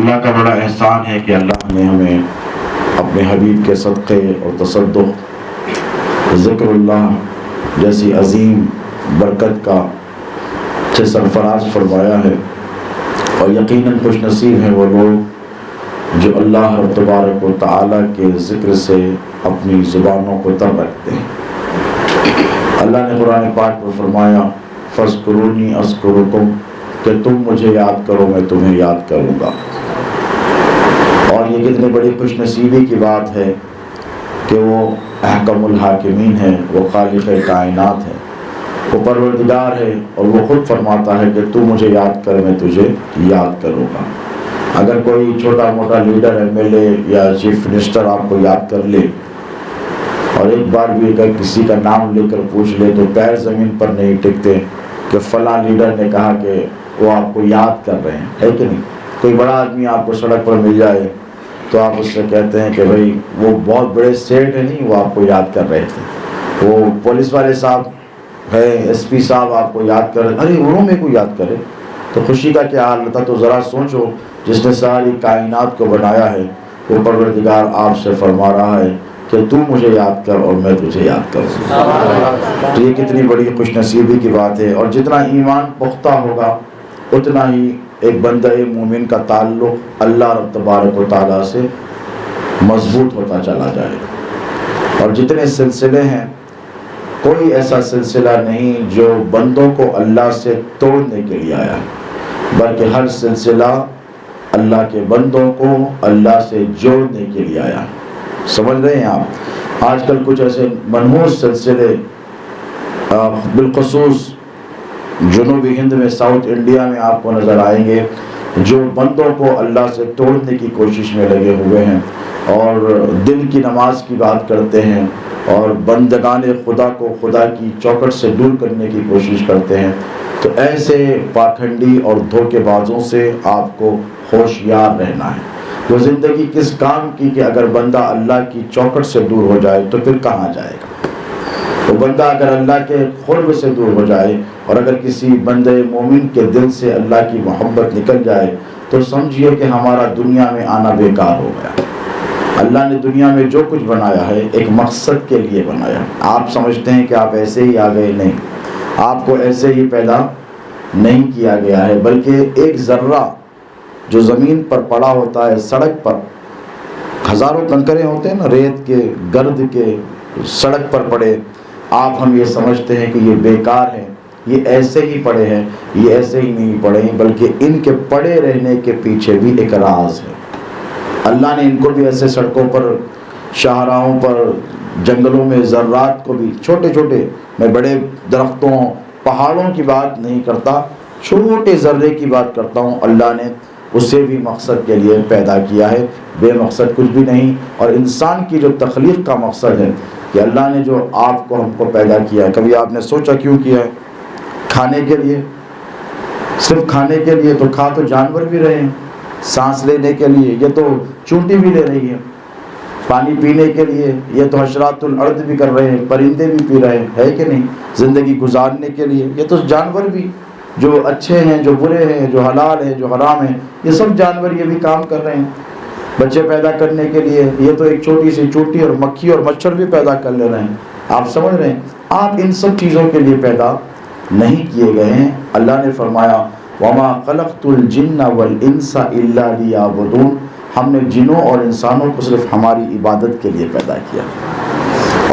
اللہ کا بڑا احسان ہے کہ اللہ نے ہمیں اپنے حبیب کے صدقے اور تصدق ذکر اللہ جیسی عظیم برکت کا سے سرفراز فرمایا ہے، اور یقیناً خوش نصیب ہیں وہ لوگ جو اللہ رب تبارک و تعالیٰ کے ذکر سے اپنی زبانوں کو تر رکھتے ہیں۔ اللہ نے قرآن پاک میں فرمایا فَاذْكُرُونِي أَذْكُرُكُمْ، کہ تم مجھے یاد کرو میں تمہیں یاد کروں گا۔ اور یہ کتنی بڑی خوش نصیبی کی بات ہے کہ وہ احکم الحاکمین ہے، وہ خالق کائنات ہے، وہ پروردگار ہے، اور وہ خود فرماتا ہے کہ تو مجھے یاد کر میں تجھے یاد کروں گا۔ اگر کوئی چھوٹا موٹا لیڈر ایم ایل اے یا چیف منسٹر آپ کو یاد کر لے اور ایک بار بھی اگر کسی کا نام لے کر پوچھ لے تو پیر زمین پر نہیں ٹکتے کہ فلاں لیڈر نے کہا کہ وہ آپ کو یاد کر رہے ہیں، ہے کہ نہیں؟ کوئی بڑا آدمی آپ کو سڑک پر مل جائے تو آپ اس سے کہتے ہیں کہ بھائی وہ بہت بڑے سیٹ ہیں، نہیں وہ آپ کو یاد کر رہے تھے، وہ پولیس والے صاحب ہے، ایس پی صاحب آپ کو یاد کر رہے، ارے انہوں میں کو یاد کرے تو خوشی کا کیا حال ہوتا۔ تو ذرا سوچو، جس نے ساری کائنات کو بنایا ہے وہ پروردگار آپ سے فرما رہا ہے کہ تو مجھے یاد کر اور میں تجھے یاد کروں۔ تو یہ کتنی بڑی خوش نصیبی کی بات ہے، اور جتنا ایمان پختہ ہوگا اتنا ہی ایک بندہ مومن کا تعلق اللہ رب تبارک و تعالیٰ سے مضبوط ہوتا چلا جائے گا۔ اور جتنے سلسلے ہیں کوئی ایسا سلسلہ نہیں جو بندوں کو اللہ سے توڑنے کے لیے آیا ہے، بلکہ ہر سلسلہ اللہ کے بندوں کو اللہ سے جوڑنے کے لیے آیا ہے۔ سمجھ رہے ہیں آپ؟ آج کل کچھ ایسے منحوس سلسلے بالخصوص جنوبی ہند میں، ساؤتھ انڈیا میں آپ کو نظر آئیں گے، جو بندوں کو اللہ سے توڑنے کی کوشش میں لگے ہوئے ہیں اور دن کی نماز کی بات کرتے ہیں اور بندگان خدا کو خدا کی چوکھٹ سے دور کرنے کی کوشش کرتے ہیں۔ تو ایسے پاکھنڈی اور دھوکے بازوں سے آپ کو ہوشیار رہنا ہے۔ وہ زندگی کس کام کی کہ اگر بندہ اللہ کی چوکھٹ سے دور ہو جائے تو پھر کہاں جائے گا؟ وہ بندہ اگر اللہ کے قرب سے دور ہو جائے اور اگر کسی بندے مومن کے دل سے اللہ کی محبت نکل جائے تو سمجھیے کہ ہمارا دنیا میں آنا بیکار ہو گیا۔ اللہ نے دنیا میں جو کچھ بنایا ہے ایک مقصد کے لیے بنایا ہے۔ آپ سمجھتے ہیں کہ آپ ایسے ہی آ گئے، نہیں، آپ کو ایسے ہی پیدا نہیں کیا گیا ہے، بلکہ ایک ذرہ جو زمین پر پڑا ہوتا ہے، سڑک پر ہزاروں کنکریں ہوتے ہیں نا، ریت کے، گرد کے، سڑک پر پڑے، آپ ہم یہ سمجھتے ہیں کہ یہ بیکار ہیں، یہ ایسے ہی پڑے ہیں، یہ ایسے ہی نہیں پڑے ہیں، بلکہ ان کے پڑے رہنے کے پیچھے بھی ایک راز ہے۔ اللہ نے ان کو بھی ایسے سڑکوں پر، شاہراہوں پر، جنگلوں میں ذرات کو بھی، چھوٹے چھوٹے، میں بڑے درختوں پہاڑوں کی بات نہیں کرتا، چھوٹے ذرے کی بات کرتا ہوں، اللہ نے اسے بھی مقصد کے لیے پیدا کیا ہے، بے مقصد کچھ بھی نہیں۔ اور انسان کی جو تخلیق کا مقصد ہے کہ اللہ نے جو آپ کو ہم کو پیدا کیا ہے، کبھی آپ نے سوچا کیوں کیا ہے؟ کھانے کے لیے، صرف کھانے کے لیے؟ تو کھا تو جانور بھی رہے ہیں، سانس لینے کے لیے، یہ تو چونٹی بھی لے رہی ہے، پانی پینے کے لیے، یہ تو حشرات الارض بھی کر رہے ہیں، پرندے بھی پی رہے ہیں، ہے کہ نہیں؟ زندگی گزارنے کے لیے یہ تو جانور بھی، جو اچھے ہیں، جو برے ہیں، جو حلال ہیں، جو حرام ہیں، یہ سب جانور یہ بھی کام کر رہے ہیں۔ بچے پیدا کرنے کے لیے یہ تو ایک چھوٹی سی چونٹی اور مکھی اور مچھر بھی پیدا کر لے رہے ہیں۔ آپ سمجھ رہے ہیں؟ آپ ان سب چیزوں کے لیے پیدا نہیں کیے گئے ہیں۔ اللہ نے فرمایا وَمَا خَلَقْتُ الْجِنَّ وَالْإِنسَ إِلَّا لِيَعْبُدُونَ، ہم نے جنوں اور انسانوں کو صرف ہماری عبادت کے لیے پیدا کیا،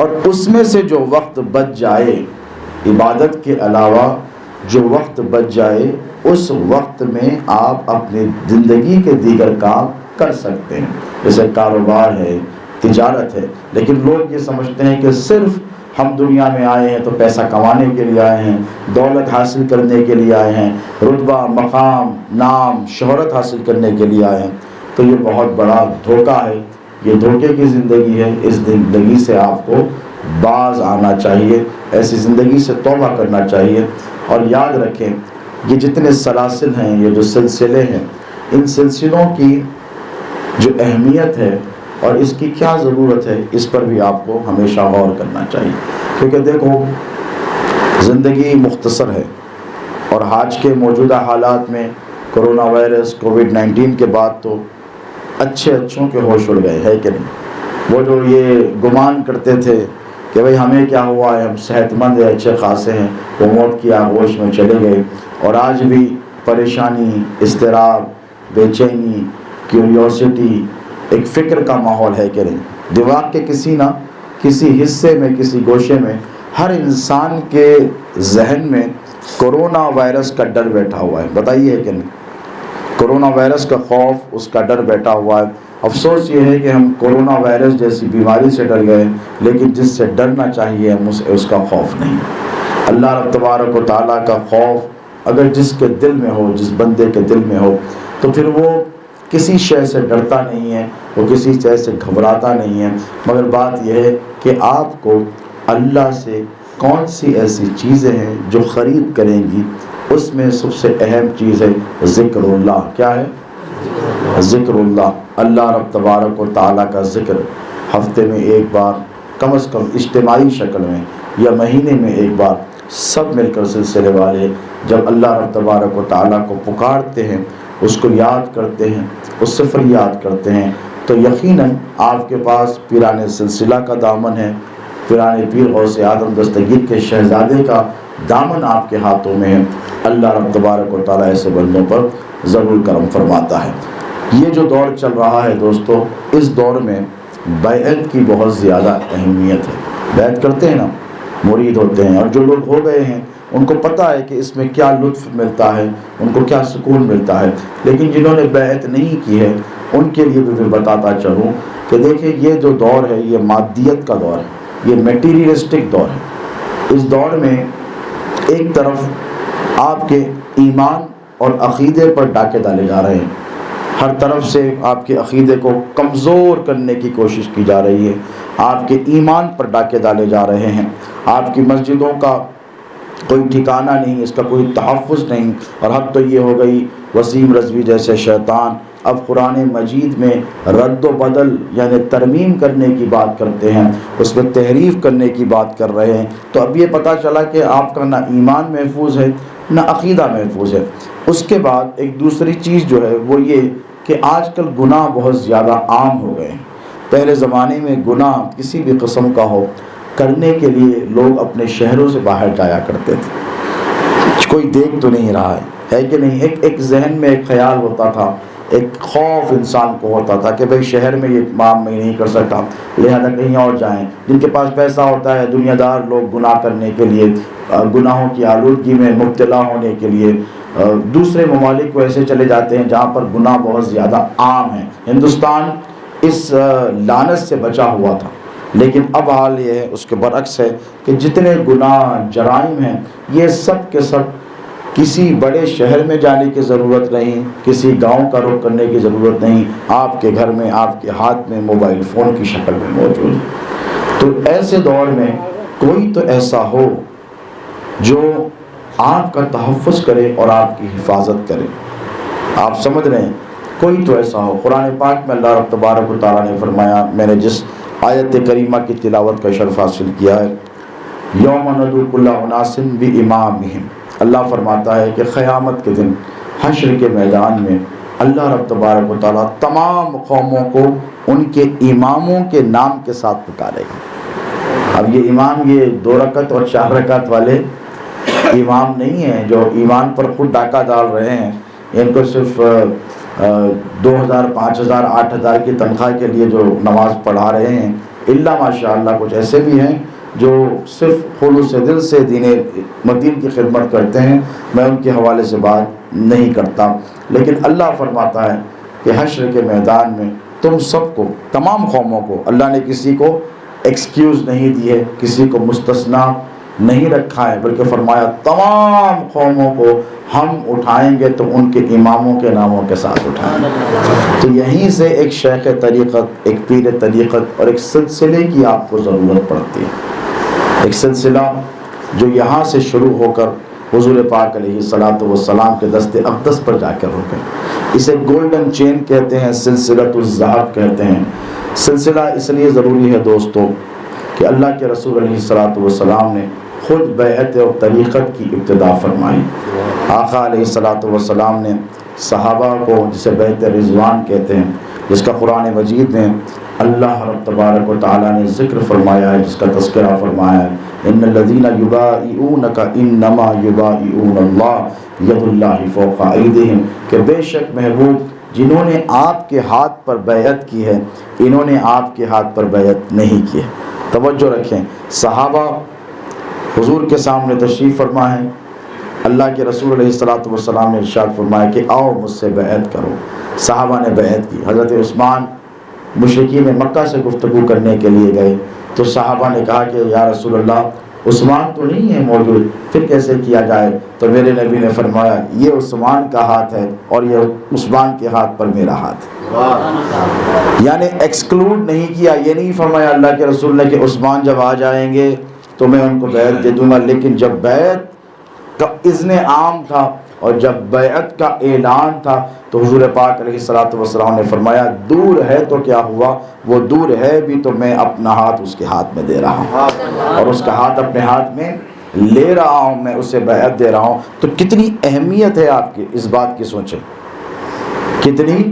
اور اس میں سے جو وقت بچ جائے، عبادت کے علاوہ جو وقت بچ جائے، اس وقت میں آپ اپنی زندگی کے دیگر کام کر سکتے ہیں، جیسے کاروبار ہے، تجارت ہے۔ لیکن لوگ یہ سمجھتے ہیں کہ صرف ہم دنیا میں آئے ہیں تو پیسہ کمانے کے لیے آئے ہیں، دولت حاصل کرنے کے لیے آئے ہیں، رتبہ، مقام، نام، شہرت حاصل کرنے کے لیے آئے ہیں۔ تو یہ بہت بڑا دھوکہ ہے، یہ دھوکے کی زندگی ہے۔ اس زندگی سے آپ کو باز آنا چاہیے، ایسی زندگی سے توبہ کرنا چاہیے۔ اور یاد رکھیں یہ جتنے سلاسل ہیں، یہ جو سلسلے ہیں، ان سلسلوں کی جو اہمیت ہے اور اس کی کیا ضرورت ہے، اس پر بھی آپ کو ہمیشہ غور کرنا چاہیے۔ کیونکہ دیکھو زندگی مختصر ہے، اور آج کے موجودہ حالات میں کورونا وائرس کووڈ-19 کے بعد تو اچھوں کے ہوش اڑ گئے، ہے کہ نہیں؟ وہ جو یہ گمان کرتے تھے کہ بھئی ہمیں کیا ہوا ہے، ہم صحت مند ہیں، اچھے خاصے ہیں، وہ موت کی آغوش میں چلے گئے، اور آج بھی پریشانی، اضطراب، بے چینی، کیوریوسٹی، ایک فکر کا ماحول ہے کہ نہیں؟ دماغ کے کسی نہ کسی حصے میں، کسی گوشے میں ہر انسان کے ذہن میں کورونا وائرس کا ڈر بیٹھا ہوا ہے، بتائیے ہے کہ نہیں؟ کورونا وائرس کا خوف، اس کا ڈر بیٹھا ہوا ہے۔ افسوس یہ ہے کہ ہم کورونا وائرس جیسی بیماری سے ڈر گئے، لیکن جس سے ڈرنا چاہیے ہم اس کا خوف نہیں۔ اللہ رب تبارک و تعالیٰ کا خوف اگر جس کے دل میں ہو، جس بندے کے دل میں ہو، تو پھر وہ کسی شے سے ڈرتا نہیں ہے، وہ کسی شے سے گھبراتا نہیں ہے، مگر بات یہ ہے کہ آپ کو اللہ سے کون سی ایسی چیزیں ہیں جو خرید کریں گی، اس میں سب سے اہم چیز ہے ذکر اللہ۔ کیا ہے؟ ذکر اللہ، اللہ رب تبارک و تعالیٰ کا ذکر ہفتے میں ایک بار، کم از کم اجتماعی شکل میں، یا مہینے میں ایک بار، سب مل کر سلسلے والے جب اللہ رب تبارک و تعالیٰ کو پکارتے ہیں، اس کو یاد کرتے ہیں، اس سے فریاد کرتے ہیں، تو یقیناً آپ کے پاس پیران سلسلہ کا دامن ہے، پیران پیر غوث اعظم دستگیر کے شہزادے کا دامن آپ کے ہاتھوں میں ہے۔ اللہ رب تبارک و تعالیٰ ایسے بندوں پر ضرور کرم فرماتا ہے۔ یہ جو دور چل رہا ہے دوستو، اس دور میں بیعت کی بہت زیادہ اہمیت ہے۔ بیعت کرتے ہیں نا، مرید ہوتے ہیں، اور جو لوگ ہو گئے ہیں ان کو پتہ ہے کہ اس میں کیا لطف ملتا ہے، ان کو کیا سکون ملتا ہے، لیکن جنہوں نے بیعت نہیں کی ہے ان کے لیے بھی میں بتاتا چلوں کہ دیکھیں یہ جو دور ہے یہ مادیت کا دور ہے، یہ میٹیریلسٹک دور ہے۔ اس دور میں ایک طرف آپ کے ایمان اور عقیدے پر ڈاکے ڈالے جا رہے ہیں، ہر طرف سے آپ کے عقیدے کو کمزور کرنے کی کوشش کی جا رہی ہے، آپ کے ایمان پر ڈاکے ڈالے جا رہے ہیں، آپ کی مسجدوں کا کوئی ٹھکانہ نہیں، اس کا کوئی تحفظ نہیں، اور حد تو یہ ہو گئی وسیم رضوی جیسے شیطان اب قرآن مجید میں رد و بدل یعنی ترمیم کرنے کی بات کرتے ہیں، اس میں تحریف کرنے کی بات کر رہے ہیں۔ تو اب یہ پتہ چلا کہ آپ کا نہ ایمان محفوظ ہے نہ عقیدہ محفوظ ہے۔ اس کے بعد ایک دوسری چیز جو ہے وہ یہ کہ آج کل گناہ بہت زیادہ عام ہو گئے ہیں۔ پہلے زمانے میں گناہ کسی بھی قسم کا ہو کرنے کے لیے لوگ اپنے شہروں سے باہر جایا کرتے تھے، کوئی دیکھ تو نہیں رہا ہے کہ نہیں؟ ایک ذہن میں ایک خیال ہوتا تھا، ایک خوف انسان کو ہوتا تھا کہ بھئی شہر میں یہ کام میں نہیں کر سکتا، لہذا کہیں اور جائیں۔ جن کے پاس پیسہ ہوتا ہے، دنیا دار لوگ گناہ کرنے کے لیے، گناہوں کی آلودگی میں مبتلا ہونے کے لیے دوسرے ممالک کو ایسے چلے جاتے ہیں جہاں پر گناہ بہت زیادہ عام ہیں۔ ہندوستان اس لعنت سے بچا ہوا تھا، لیکن اب حال یہ ہے اس کے برعکس ہے کہ جتنے گناہ جرائم ہیں یہ سب کے سب کسی بڑے شہر میں جانے کی ضرورت نہیں، کسی گاؤں کا رخ کرنے کی ضرورت نہیں، آپ کے گھر میں، آپ کے ہاتھ میں موبائل فون کی شکل میں موجود ہے۔ تو ایسے دور میں کوئی تو ایسا ہو جو آپ کا تحفظ کرے اور آپ کی حفاظت کرے۔ آپ سمجھ رہے ہیں؟ کوئی تو ایسا ہو۔ قرآن پاک میں اللہ رب تبارک و تعالیٰ نے فرمایا، میں نے جس آیت کریمہ کی تلاوت کا شرف حاصل کیا ہے، یوم ندعو کل اناس بامامہم، اللہ فرماتا ہے کہ قیامت کے دن حشر کے میدان میں اللہ رب تبارک و تعالیٰ تمام قوموں کو ان کے اماموں کے نام کے ساتھ پکارے گا۔ اب یہ امام یہ 2 رکعت اور 4 رکعت والے امام نہیں ہیں جو ایمان پر خود ڈاکہ ڈال رہے ہیں، ان کو صرف 2000 5000 8000 کی تنخواہ کے لیے جو نماز پڑھا رہے ہیں، اللہ ماشاءاللہ کچھ ایسے بھی ہیں جو صرف خلوص دل سے دین مدین کی خدمت کرتے ہیں، میں ان کے حوالے سے بات نہیں کرتا، لیکن اللہ فرماتا ہے کہ حشر کے میدان میں تم سب کو، تمام قوموں کو، اللہ نے کسی کو ایکسکیوز نہیں دی ہے، کسی کو مستثنا نہیں رکھا ہے، بلکہ فرمایا تمام قوموں کو ہم اٹھائیں گے تو ان کے اماموں کے ناموں کے ساتھ اٹھائیں گے۔ تو یہیں سے ایک شیخ طریقت، ایک پیر طریقت اور ایک سلسلے کی آپ کو ضرورت پڑتی ہے، ایک سلسلہ جو یہاں سے شروع ہو کر حضور پاک علیہ الصلوۃ والسلام کے دست اقدس پر جا کر رکے۔ اسے گولڈن چین کہتے ہیں، سلسلۃ الذہب کہتے ہیں۔ سلسلہ اس لیے ضروری ہے دوستو کہ اللہ کے رسول علیہ الصلوۃ والسلام نے خود بیعت اور طریقت کی ابتدا فرمائی۔ آقا علیہ الصلوۃ والسلام نے صحابہ کو جسے بیعت رضوان کہتے ہیں، جس کا قرآن مجید میں اللہ رب تبارک و تعالیٰ نے ذکر فرمایا ہے، جس کا تذکرہ فرمایا ہے، ان الذین یبایعونک انما یبایعون اللہ ید اللہ فوق ایدیہم، کہ بے شک محبوب جنہوں نے آپ کے ہاتھ پر بیعت کی ہے، انہوں نے آپ کے ہاتھ پر بیعت نہیں کی ہے۔ توجہ رکھیں، صحابہ حضور کے سامنے تشریف فرما ہے، اللہ کے رسول علیہ الصلوۃ والسلام نے ارشاد فرمایا کہ آؤ مجھ سے بیعت کرو۔ صحابہ نے بیعت کی۔ حضرت عثمان مشرکین مکہ سے گفتگو کرنے کے لیے گئے تو صحابہ نے کہا کہ یا رسول اللہ عثمان تو نہیں ہے موجود، پھر کیسے کیا جائے؟ تو میرے نبی نے فرمایا یہ عثمان کا ہاتھ ہے اور یہ عثمان کے ہاتھ پر میرا ہاتھ ہے۔ یعنی ایکسکلوڈ نہیں کیا، یہ نہیں فرمایا اللہ کے رسول نے کہ عثمان جب آ جائیں گے تو میں ان کو بیعت دے دوں گا، لیکن جب بیعت کا اذن عام تھا اور جب بیعت کا اعلان تھا تو حضور پاک علیہ الصلوۃ والسلام نے فرمایا دور ہے تو کیا ہوا، وہ دور ہے بھی تو میں اپنا ہاتھ اس کے ہاتھ میں دے رہا ہوں اور اس کا ہاتھ اپنے ہاتھ میں لے رہا ہوں، میں اسے بیعت دے رہا ہوں۔ تو کتنی اہمیت ہے آپ کی اس بات کی سوچیں، کتنی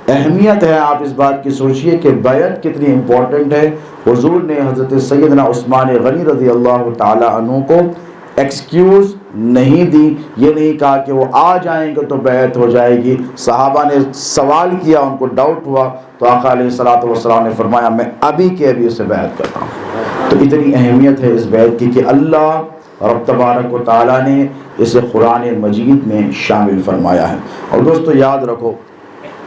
اہمیت ہے، آپ اس بات کی سوچئے کہ بیعت کتنی امپورٹنٹ ہے۔ حضور نے حضرت سیدنا عثمان غنی رضی اللہ تعالی عنہ کو ایکسکیوز نہیں دی، یہ نہیں کہا کہ وہ آ جائیں گے تو بیعت ہو جائے گی۔ صحابہ نے سوال کیا، ان کو ڈاؤٹ ہوا تو آقا علیہ الصلوۃ والسلام نے فرمایا میں ابھی کے ابھی اسے بیعت کرتا ہوں۔ تو اتنی اہمیت ہے اس بیعت کی کہ اللہ رب تبارک و تعالیٰ نے اسے قرآن مجید میں شامل فرمایا ہے۔ اور دوستو یاد رکھو،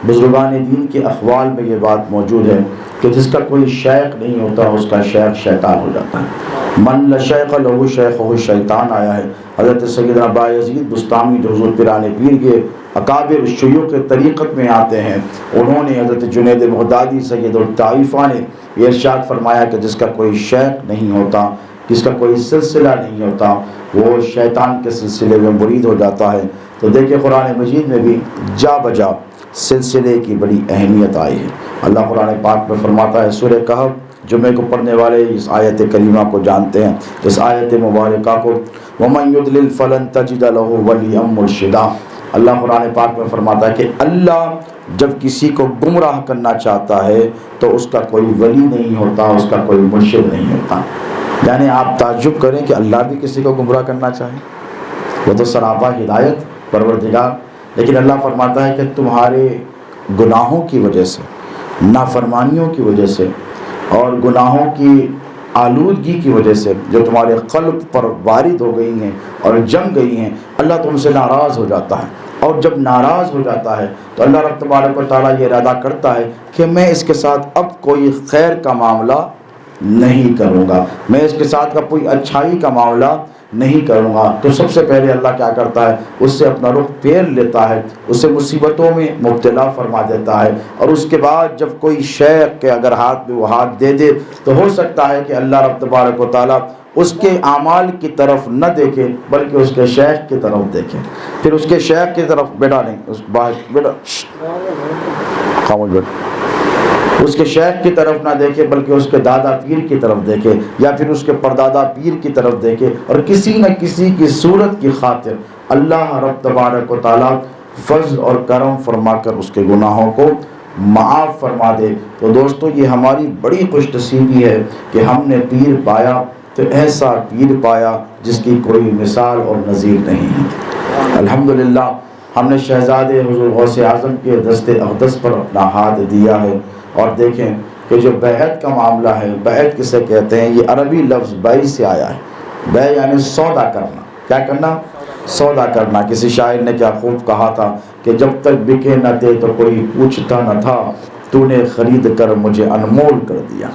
بزرگان دین کے اقوال میں یہ بات موجود ہے کہ جس کا کوئی شیخ نہیں ہوتا اس کا شیخ شیطان ہو جاتا ہے۔ من لا شیخ لہ شیخہ شیطان آیا ہے۔ حضرت سیدنا بایزید بستامی جو حضور پیران پیر کے اکابر شیوخ طریقت میں آتے ہیں، انہوں نے حضرت جنید بغدادی سید الطائفہ نے یہ ارشاد فرمایا کہ جس کا کوئی شیخ نہیں ہوتا، جس کا کوئی سلسلہ نہیں ہوتا، وہ شیطان کے سلسلے میں مرید ہو جاتا ہے۔ تو دیکھیں قرآن مجید میں بھی جا بجا سلسلے کی بڑی اہمیت آئی ہے۔ اللہ قرآن پاک میں فرماتا ہے، سورہ کہف جمعے کو پڑھنے والے اس آیت کریمہ کو جانتے ہیں، اس آیت مبارکہ کو، وَمَن يُضْلِلْ فَلَن تَجِدَ لَهُ وَلِيًّا مُرْشِدًا۔ اللہ قرآن پاک میں فرماتا ہے کہ اللہ جب کسی کو گمراہ کرنا چاہتا ہے تو اس کا کوئی ولی نہیں ہوتا، اس کا کوئی مرشد نہیں ہوتا۔ یعنی آپ تعجب کریں کہ اللہ بھی کسی کو گمراہ کرنا چاہے، وہ تو سراپا ہدایت پروردگار، لیکن اللہ فرماتا ہے کہ تمہارے گناہوں کی وجہ سے، نافرمانیوں کی وجہ سے اور گناہوں کی آلودگی کی وجہ سے جو تمہارے قلب پر وارد ہو گئی ہیں اور جم گئی ہیں، اللہ تم سے ناراض ہو جاتا ہے۔ اور جب ناراض ہو جاتا ہے تو اللہ رب تبارک و تعالیٰ یہ ارادہ کرتا ہے کہ میں اس کے ساتھ اب کوئی خیر کا معاملہ نہیں کروں گا، میں اس کے ساتھ کا کوئی اچھائی کا معاملہ نہیں کروں گا۔ تو سب سے پہلے اللہ کیا کرتا ہے، اس سے اپنا رخ پھیر لیتا ہے، اسے مصیبتوں میں مبتلا فرما دیتا ہے، اور اس کے بعد جب کوئی شیخ کے اگر ہاتھ میں وہ ہاتھ دے دے تو ہو سکتا ہے کہ اللہ رب تبارک و تعالیٰ اس کے اعمال کی طرف نہ دیکھے بلکہ اس کے شیخ کی طرف دیکھے، پھر اس کے شیخ کی طرف بیٹا نہیں، اس بیٹا خاموش بیٹا، اس کے شیخ کی طرف نہ دیکھے بلکہ اس کے دادا پیر کی طرف دیکھے یا پھر اس کے پردادا پیر کی طرف دیکھے، اور کسی نہ کسی کی صورت کی خاطر اللہ رب تبارک و تعالیٰ فضل اور کرم فرما کر اس کے گناہوں کو معاف فرما دے۔ تو دوستو یہ ہماری بڑی خوش نصیبی ہے کہ ہم نے پیر پایا تو ایسا پیر پایا جس کی کوئی مثال اور نظیر نہیں ہے۔ الحمدللہ ہم نے شہزادے حضور غوث اعظم کے دست اقدس پر اپنا ہاتھ دیا ہے۔ اور دیکھیں کہ جو بیعت کا معاملہ ہے، بیعت کسے کہتے ہیں، یہ عربی لفظ بیع سے آیا ہے۔ بیع یعنی سودا کرنا، کیا کرنا؟ سودا کرنا۔ کسی شاعر نے کیا خوب کہا تھا کہ جب تک بکے نہ تھے تو کوئی پوچھتا نہ تھا، تو نے خرید کر مجھے انمول کر دیا۔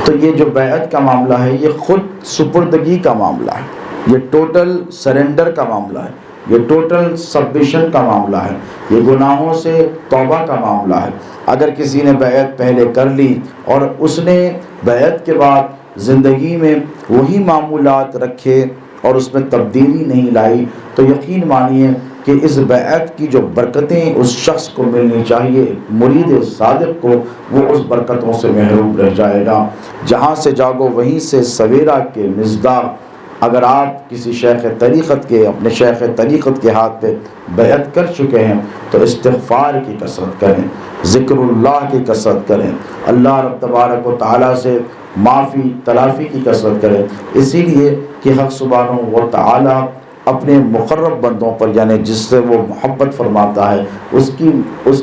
تو یہ جو بیعت کا معاملہ ہے یہ خود سپردگی کا معاملہ ہے، یہ ٹوٹل سرنڈر کا معاملہ ہے، یہ ٹوٹل سبمیشن کا معاملہ ہے، یہ گناہوں سے توبہ کا معاملہ ہے۔ اگر کسی نے بیعت پہلے کر لی اور اس نے بیعت کے بعد زندگی میں وہی معمولات رکھے اور اس میں تبدیلی نہیں لائی تو یقین مانیے کہ اس بیعت کی جو برکتیں اس شخص کو ملنی چاہیے، مرید صادق کو، وہ اس برکتوں سے محروم رہ جائے گا۔ جہاں سے جاگو وہیں سے سویرا کے مصداق اگر آپ کسی شیخ طریقت کے اپنے شیخ طریقت کے ہاتھ پہ بیعت کر چکے ہیں تو استغفار کی کثرت کریں، ذکر اللہ کی کثرت کریں، اللہ رب تبارک و تعالیٰ سے معافی تلافی کی کثرت کریں، اسی لیے کہ حق سبحانہ و تعالیٰ اپنے مقرب بندوں پر یعنی جس سے وہ محبت فرماتا ہے اس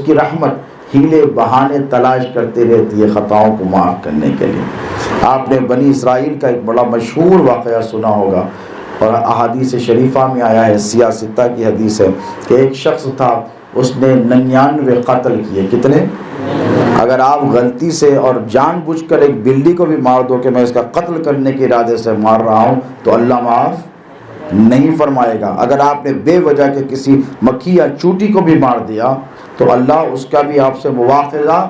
کی رحمت ہیلے بہانے تلاش کرتے رہتی ہے خطاؤں کو معاف کرنے کے لیے۔ آپ نے بنی اسرائیل کا ایک بڑا مشہور واقعہ سنا ہوگا اور احادیث شریفہ میں آیا ہے، سیاستہ کی حدیث ہے کہ ایک شخص تھا، اس نے 99 قتل کیے۔ کتنے؟ اگر آپ غلطی سے اور جان بوجھ کر ایک بلی کو بھی مار دو کہ میں اس کا قتل کرنے کے ارادے سے مار رہا ہوں تو اللہ معاف نہیں فرمائے گا۔ اگر آپ نے بے وجہ کے کسی مکھی یا چوٹی کو بھی مار دیا تو اللہ اس کا بھی آپ سے مواخذہ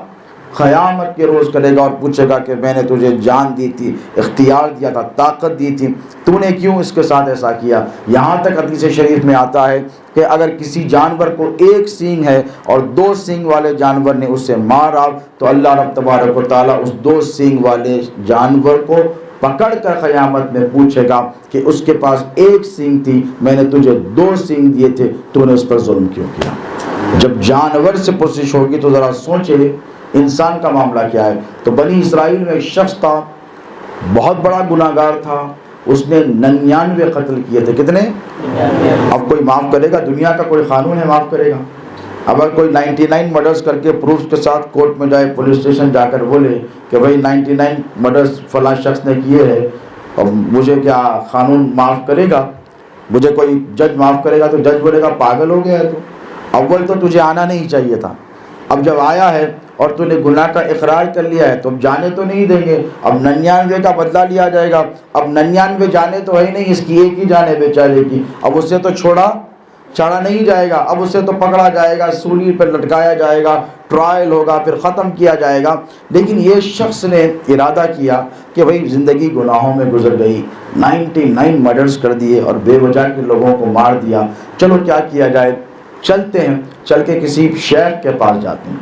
قیامت کے روز کرے گا اور پوچھے گا کہ میں نے تجھے جان دی تھی، اختیار دیا تھا، طاقت دی تھی، تو نے کیوں اس کے ساتھ ایسا کیا؟ یہاں تک حدیث شریف میں آتا ہے کہ اگر کسی جانور کو ایک سینگ ہے اور 2 سینگ والے جانور نے اسے مارا تو اللہ رب تبارک و تعالیٰ اس 2 سینگ والے جانور کو پکڑ کر قیامت میں پوچھے گا کہ اس کے پاس 1 سینگ تھی، میں نے تجھے 2 سینگ دیے تھے، تو نے اس پر ظلم کیوں کیا؟ جب جانور سے پرسش ہوگی تو ذرا سوچے انسان کا معاملہ کیا ہے۔ تو بنی اسرائیل میں ایک شخص تھا، بہت بڑا گناہ گار تھا، اس نے 99 قتل کیے تھے۔ کتنے؟ اب کوئی معاف کرے گا؟ دنیا کا کوئی قانون ہے معاف کرے گا؟ اگر کوئی 99 مرڈرز کر کے پروف کے ساتھ کورٹ میں جائے، پولیس اسٹیشن جا کر بولے کہ بھائی 99 مرڈرز فلاں شخص نے کیے ہیں اور مجھے کیا قانون معاف کرے گا؟ مجھے کوئی جج معاف کرے گا؟ تو جج بولے گا پاگل ہو گیا ہے تو، اول تو تجھے آنا نہیں چاہیے تھا، اب جب آیا ہے اور تو نے گناہ کا اقرار کر لیا ہے تو اب جانے تو نہیں دیں گے، اب 99 کا بدلہ لیا جائے گا۔ اب 99 جانے تو ہے ہی نہیں، اس کی ایک ہی جان ہے بیچارے کی، اب اسے تو چھوڑا نہیں جائے گا، اب اسے تو پکڑا جائے گا، سولی پر لٹکایا جائے گا، ٹرائل ہوگا، پھر ختم کیا جائے گا۔ لیکن یہ شخص نے ارادہ کیا کہ بھئی زندگی گناہوں میں گزر گئی، 99 مرڈرز کر دیے اور بے وجہ کے لوگوں کو مار دیا، چلو کیا کیا جائے؟ چلتے ہیں، چل کے کسی شیخ کے پاس جاتے ہیں،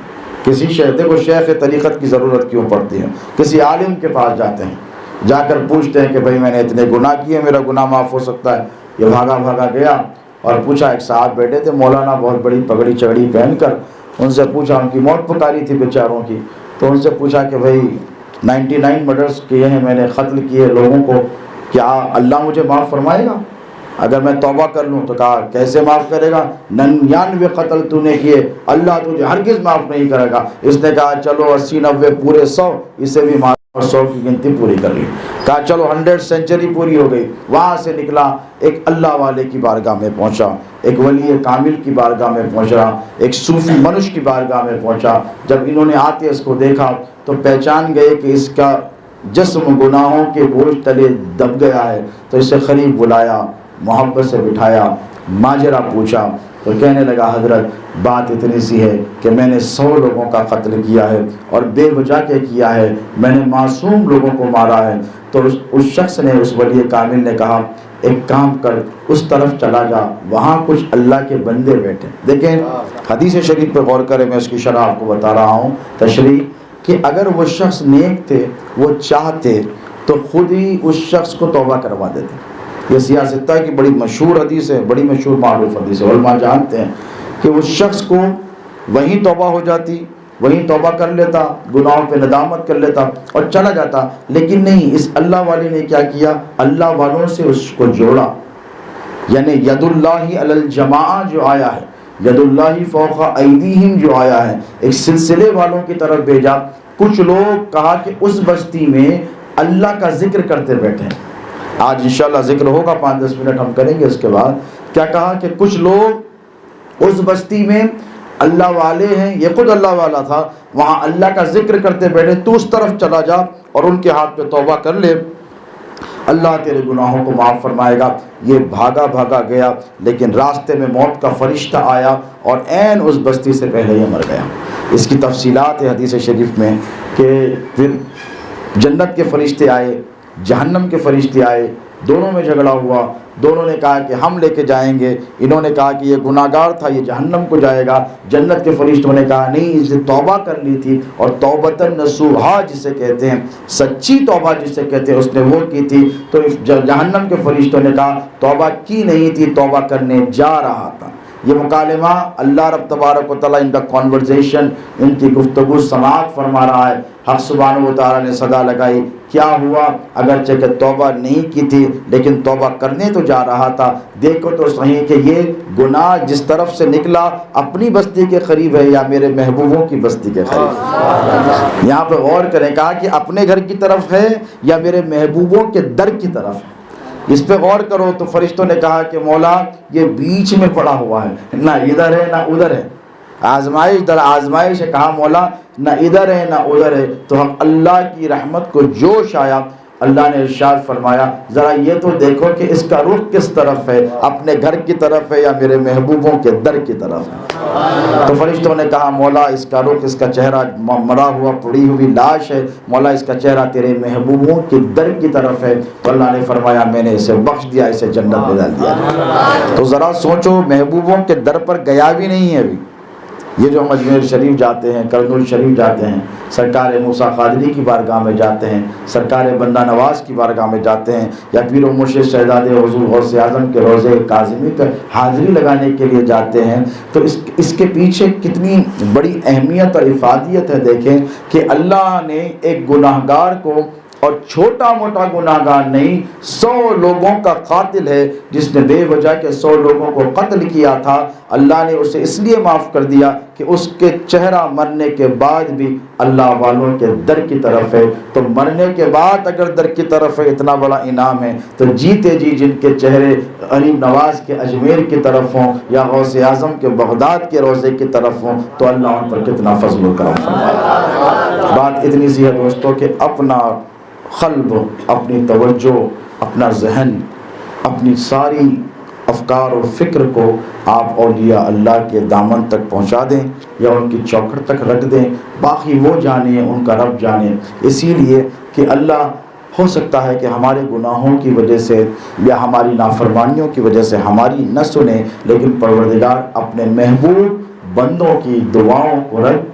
کسی شیخ، دیکھو شیخ طریقت کی ضرورت کیوں پڑتی ہے، کسی عالم کے پاس جاتے ہیں، جا کر پوچھتے ہیں کہ بھئی میں نے اتنے گناہ کیے، میرا گناہ معاف ہو سکتا ہے؟ یہ بھاگا گیا اور پوچھا، ایک صاحب بیٹھے تھے مولانا، بہت بڑی پگڑی چگڑی پہن کر، ان سے پوچھا، ان کی موت پکاری تھی بیچاروں کی، تو ان سے پوچھا کہ بھئی 99 مرڈرز کیے ہیں میں نے، قتل کیے لوگوں کو، کیا اللہ مجھے معاف فرمائے گا اگر میں توبہ کر لوں؟ تو کہا کیسے معاف کرے گا، 99 قتل تو نے کیے، اللہ تجھے ہرگز معاف نہیں کرے گا۔ اس نے کہا چلو 80 90 پورے 100، اسے بھی معاف، 100 کی گنتی پوری کر لی۔ کہا چلو 100 سینچری پوری ہو گئی۔ وہاں سے نکلا، ایک اللہ والے کی بارگاہ میں پہنچا، ایک ولی کامل کی بارگاہ میں پہنچا، ایک صوفی منش کی بارگاہ میں پہنچا۔ جب انہوں نے آتے اس کو دیکھا تو پہچان گئے کہ اس کا جسم گناہوں کے بوجھ تلے دب گیا ہے، تو اسے قریب بلایا، محبت سے بٹھایا، ماجرا پوچھا تو کہنے لگا حضرت بات اتنی سی ہے کہ میں نے 100 لوگوں کا قتل کیا ہے اور بے وجہ کے کیا ہے، میں نے معصوم لوگوں کو مارا ہے۔ تو اس شخص نے، اس ولی کامل نے کہا ایک کام کر، اس طرف چلا جا، وہاں کچھ اللہ کے بندے بیٹھے۔ دیکھیں حدیث شریف پہ غور کریں، میں اس کی شرح آپ کو بتا رہا ہوں تشریح، کہ اگر وہ شخص نیک تھے، وہ چاہتے تو خود ہی اس شخص کو توبہ کروا دیتے۔ یہ سیاستہ کی بڑی مشہور حدیث ہے، بڑی مشہور معروف حدیث ہے، علماء جانتے ہیں کہ اس شخص کو وہیں توبہ ہو جاتی، وہیں توبہ کر لیتا، گناہوں پہ ندامت کر لیتا اور چلا جاتا۔ لیکن نہیں، اس اللہ والے نے کیا کیا، اللہ والوں سے اس کو جوڑا، یعنی ید اللہ علی الجماعہ جو آیا ہے، ید اللہ فوق ایدیہم جو آیا ہے، ایک سلسلے والوں کی طرف بھیجا۔ کچھ لوگ کہا کہ اس بستی میں اللہ کا ذکر کرتے بیٹھے ہیں، آج انشاءاللہ ذکر ہوگا، 5-10 منٹ ہم کریں گے اس کے بعد۔ کیا کہا کہ کچھ لوگ اس بستی میں اللہ والے ہیں، یہ خود اللہ والا تھا، وہاں اللہ کا ذکر کرتے بیٹھے، تو اس طرف چلا جا اور ان کے ہاتھ پہ توبہ کر لے، اللہ تیرے گناہوں کو معاف فرمائے گا۔ یہ بھاگا گیا، لیکن راستے میں موت کا فرشتہ آیا اور عین اس بستی سے پہلے یہ مر گیا۔ اس کی تفصیلات ہے حدیث شریف میں کہ پھر جنت کے فرشتے آئے، جہنم کے فرشتے آئے، دونوں میں جھگڑا ہوا، دونوں نے کہا کہ ہم لے کے جائیں گے، انہوں نے کہا کہ یہ گناہ گار تھا، یہ جہنم کو جائے گا، جنت کے فرشتوں نے کہا نہیں، اس نے توبہ کر لی تھی، اور توبۃ نصوحا جسے کہتے ہیں، سچی توبہ جسے کہتے ہیں، اس نے وہ کی تھی۔ تو جہنم کے فرشتوں نے کہا توبہ کی نہیں تھی، توبہ کرنے جا رہا تھا۔ یہ مکالمہ اللہ رب تبارک و تعالیٰ ان کا کنورزیشن، ان کی گفتگو سماعت فرما رہا ہے۔ حق سبحانہ و تعالیٰ نے صدا لگائی، کیا ہوا؟ اگرچہ کہ توبہ نہیں کی تھی لیکن توبہ کرنے تو جا رہا تھا، دیکھو تو صحیح کہ یہ گناہ جس طرف سے نکلا اپنی بستی کے قریب ہے یا میرے محبوبوں کی بستی کے قریب؟ یہاں پہ غور کریں، کہا کہ اپنے گھر کی طرف ہے یا میرے محبوبوں کے در کی طرف ہے؟ اس پہ غور کرو تو فرشتوں نے کہا کہ مولا یہ بیچ میں پڑا ہوا ہے، نہ ادھر ہے نہ ادھر ہے، آزمائش در آزمائش ہے۔ کہا مولا نہ ادھر ہے نہ ادھر ہے۔ تو ہم اللہ کی رحمت کو جوش آیا، اللہ نے ارشاد فرمایا ذرا یہ تو دیکھو کہ اس کا رخ کس طرف ہے، اپنے گھر کی طرف ہے یا میرے محبوبوں کے در کی طرف ہے؟ تو فرشتوں نے کہا مولا اس کا رخ، اس کا چہرہ مرا ہوا پڑی ہوئی لاش ہے، مولا اس کا چہرہ تیرے محبوبوں کے در کی طرف ہے۔ تو اللہ نے فرمایا میں نے اسے بخش دیا، اسے جنت میں ڈال دیا۔ تو ذرا سوچو، محبوبوں کے در پر گیا بھی نہیں ہے ابھی۔ یہ جو ہم اجمیر شریف جاتے ہیں، کرنول شریف جاتے ہیں، سرکار موسیٰ قادری کی بارگاہ میں جاتے ہیں، سرکار بندہ نواز کی بارگاہ میں جاتے ہیں، یا پیر و مرشد شہزادے حضور غوث اعظم کے روضہ کاظمی پر حاضری لگانے کے لیے جاتے ہیں، تو اس کے پیچھے کتنی بڑی اہمیت اور افادیت ہے۔ دیکھیں کہ اللہ نے ایک گناہ گار کو، اور چھوٹا موٹا گناہ گار نہیں، 100 لوگوں کا قاتل ہے جس نے بے وجہ کے 100 لوگوں کو قتل کیا تھا، اللہ نے اسے اس لیے معاف کر دیا کہ اس کے چہرہ مرنے کے بعد بھی اللہ والوں کے در کی طرف ہے۔ تو مرنے کے بعد اگر در کی طرف ہے، اتنا بڑا انعام ہے، تو جیتے جی جن کے چہرے غریب نواز کے اجمیر کی طرف ہوں یا غوث اعظم کے بغداد کے روضے کی طرف ہوں، تو اللہ ان پر کتنا فضل و کرم فرمائے۔ بات اتنی سی ہے دوستو کہ اپنا قلب، اپنی توجہ، اپنا ذہن، اپنی ساری افکار اور فکر کو آپ اولیاء اللہ کے دامن تک پہنچا دیں یا ان کی چوکھٹ تک رکھ دیں، باقی وہ جانے، ان کا رب جانے۔ اسی لیے کہ اللہ ہو سکتا ہے کہ ہمارے گناہوں کی وجہ سے یا ہماری نافرمانیوں کی وجہ سے ہماری نہ سنے، لیکن پروردگار اپنے محبوب بندوں کی دعاؤں کو رد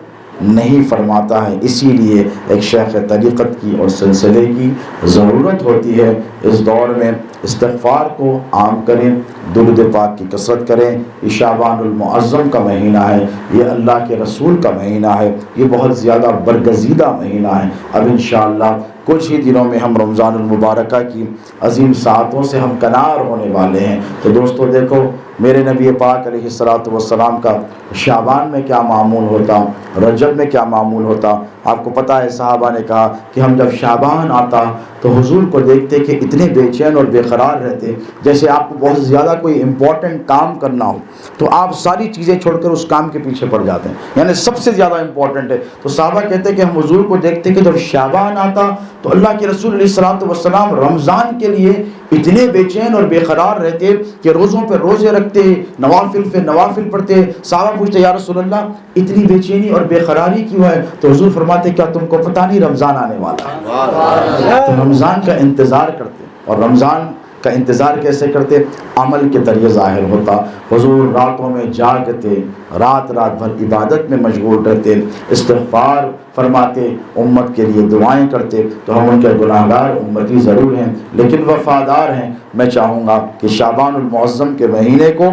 نہیں فرماتا ہے۔ اسی لیے ایک شیخ طریقت کی اور سلسلے کی ضرورت ہوتی ہے۔ اس دور میں استغفار کو عام کریں، درود پاک کی کثرت کریں۔ یہ شعبان المعظم کا مہینہ ہے، یہ اللہ کے رسول کا مہینہ ہے، یہ بہت زیادہ برگزیدہ مہینہ ہے۔ اب انشاءاللہ کچھ ہی دنوں میں ہم رمضان المبارکہ کی عظیم ساعتوں سے ہم کنار ہونے والے ہیں۔ تو دوستو دیکھو میرے نبی پاک علیہ السلام کا شعبان میں کیا معمول ہوتا، رجب میں کیا معمول ہوتا۔ آپ کو پتہ ہے صحابہ نے کہا کہ ہم جب شعبان آتا تو حضور کو دیکھتے کہ اتنے بے چین اور بے قرار رہتے، جیسے آپ کو بہت زیادہ کوئی امپورٹنٹ کام کرنا ہو تو آپ ساری چیزیں چھوڑ کر اس کام کے پیچھے پڑ جاتے ہیں، یعنی سب سے زیادہ امپورٹنٹ ہے۔ تو صحابہ کہتے ہیں کہ ہم حضور کو دیکھتے کہ جب شعبان آتا تو اللہ کے رسول علیہ السلام رمضان کے لیے اتنے بے چین اور بے قرار رہتے کہ روزوں پہ روزے رکھتے، نوافل پہ نوافل پڑھتے۔ صحابہ پوچھتے یا رسول اللہ اتنی بے چینی اور بے قراری کیوں ہے؟ تو حضور فرماتے کیا تم کو پتہ نہیں رمضان آنے والا ہے؟ تو رمضان کا انتظار کرتے، اور رمضان کا انتظار کیسے کرتے؟ عمل کے ذریعے ظاہر ہوتا۔ حضور راتوں میں جاگتے، رات بھر عبادت میں مشغول رہتے، استغفار فرماتے، امت کے لیے دعائیں کرتے۔ تو ہم ان کے گناہگار امتی ضرور ہیں لیکن وفادار ہیں۔ میں چاہوں گا کہ شعبان المعظم کے مہینے کو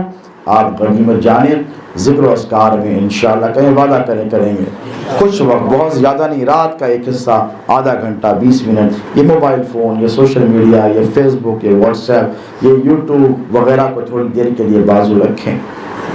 آپ غنیمت جانیں، ذکر و اذکار میں انشاءاللہ کہیں وعدہ کریں گے کچھ وقت، بہت زیادہ نہیں، رات کا ایک حصہ، آدھا گھنٹہ 20 منٹ، یہ موبائل فون، یہ سوشل میڈیا، یہ فیس بک، یہ واٹس ایپ، یہ یوٹیوب وغیرہ کو تھوڑی دیر کے لیے بازو رکھیں۔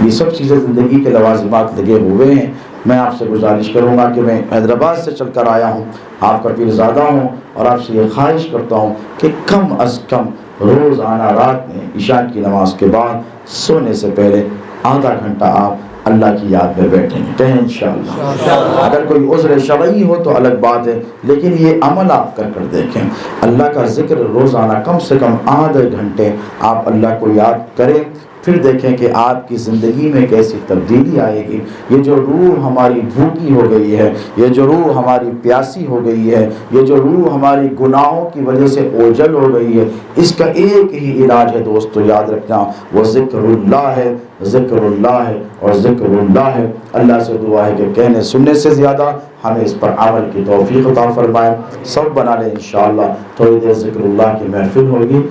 یہ سب چیزیں زندگی کے لوازمات لگے ہوئے ہیں۔ میں آپ سے گزارش کروں گا کہ میں حیدرآباد سے چل کر آیا ہوں، آپ کا پیرزادہ ہوں، اور آپ سے یہ خواہش کرتا ہوں کہ کم از کم روزانہ رات میں عشاء کی نماز کے بعد سونے سے پہلے آدھا گھنٹہ آپ اللہ کی یاد میں بیٹھیں گے، کہیں انشاءاللہ۔ اگر کوئی عذر شرعی ہو تو الگ بات ہے، لیکن یہ عمل آپ کر دیکھیں۔ اللہ کا ذکر روزانہ کم سے کم آدھے گھنٹے آپ اللہ کو یاد کریں، پھر دیکھیں کہ آپ کی زندگی میں کیسی تبدیلی آئے گی۔ یہ جو روح ہماری بھوکی ہو گئی ہے، یہ جو روح ہماری پیاسی ہو گئی ہے، یہ جو روح ہماری گناہوں کی وجہ سے اوجھل ہو گئی ہے، اس کا ایک ہی علاج ہے دوستو، یاد رکھنا، وہ ذکر اللہ ہے، ذکر اللہ ہے اور ذکر اللہ ہے۔ اللہ سے دعا ہے کہ کہنے سننے سے زیادہ ہمیں اس پر عمل کی توفیق عطا فرمائے۔ سب بنا لیں انشاءاللہ، تھوڑی دیر ذکر اللہ کی محفل ہوگی۔